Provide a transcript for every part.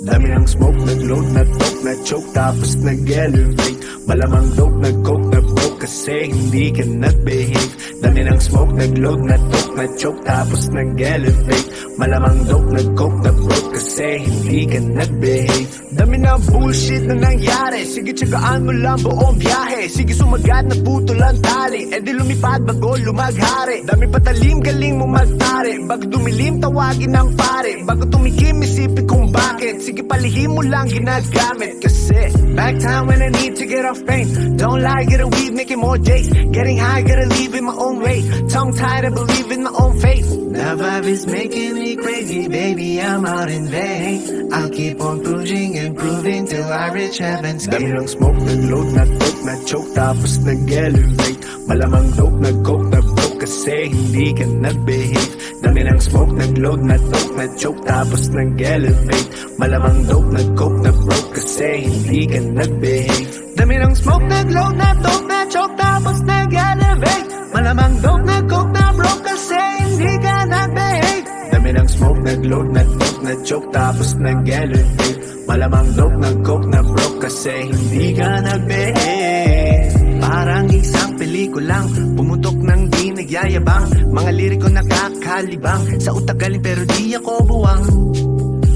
Dami ng smoke, nag-load, na-talk, na-choke, tapos nag-elevate. Malamang dope, nag-coke, na-broke, kasi hindi ka nag-behave. Dami ng smoke, nag-load, na-talk, na-choke, tapos nag-elevate. Malamang dope, nag-coke, na-broke, kasi hindi ka nag-behave. Dami ng bullshit na nangyari, sige tsagaan mo lang buong biyahe. Sige sumagat na puto lang tali, di lumipad bago lumaghari. Dami patalim, galing mo magtari, bago dumilim tawagin ng pare. Bago tumikim isipin kung bakit, sige palihim mo lang ginagamit. Kasi back time when I need to get off pain. Don't lie, get a weed, making more days. Getting high, gotta leave in my own way. Tongue tied, I believe in my own faith. The vibe is making me crazy, baby, I'm out in vain. I'll keep on pushing and proving till I reach heaven's gate. Dami ng smoke, nag-load, na-talk, na-choke, tapos nag-elevate. Malamang dope, nag-coke, na-broke, kasi hindi ka nag-behave. Dami ng smoke, nag-load, na-talk, na-choke, tapos nag-elevate. Malamang dope, nag-coke, na-broke, kasi hindi ka nag-behave. Dami ng smoke, nag-load, na-talk, na-choke, tapos nag-elevate. Malamang dope, nag-coke, na-broke, kasi hindi ka nag-behave. Dami ng smoke, nag-load, na-talk, na-choke, tapos nag-elevate. Malamang dope, nag-coke, na-broke, kasi hindi ka nag-behave. Parang isang pelikulang pumutok ng di nagyayabang. Mga liriko nakakalibang, sa utak galing pero di ako buwang.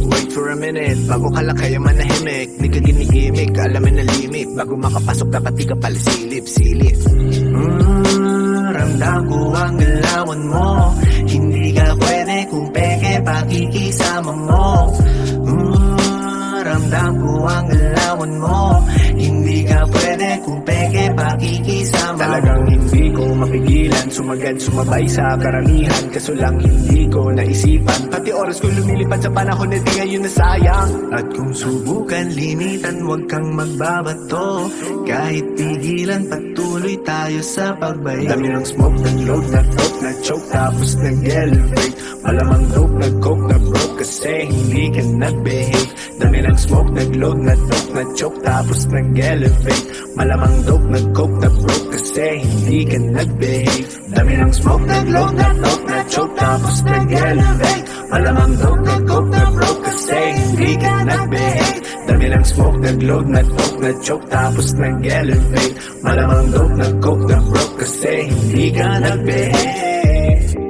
Wait for a minute, bago ka lang kaya manahimik. Di ka ginigimik, alamin na limit. Bago makapasok dapat di ka pala silip. Ramdam ko ang galawan mo. Hindi ka pwede kung peke pakikisama mo. Ramdam ko ang galawan mo. Hindi ka pwede kung peke pakikisama. Talagang hindi ko mapigilan, sumagad sumabay sa karamihan. Kaso lang hindi ko naisipan, pati oras ko lumilipad sa panahon na di ngayon nasayang. At kung subukan limitan, huwag kang magbabato. Kahit pigilan, patuloy tayo sa pagbayo. Dami ng smoke, nag-load, na-talk, na-choke, tapos nag-elevate. Malamang dope, nag-coke, na-broke, kasi hindi ka nag-behave. Dami ng smoke, nag-load, na-talk, na-choke, tapos nag-elevate. Malamang dope, nag-coke, na-broke, kasi hindi ka nag-behave. Dami ng smoke, nag-load, na-talk, na-choke, tapos nag-elevate. Malamang dope, nag-coke, na-broke, kasi hindi ka nag-behave. Dami ng smoke, nag-load, na-talk, na-choke, tapos nag-elevate. Malamang dope, nag-coke, na-broke, kasi hindi ka nag-behave.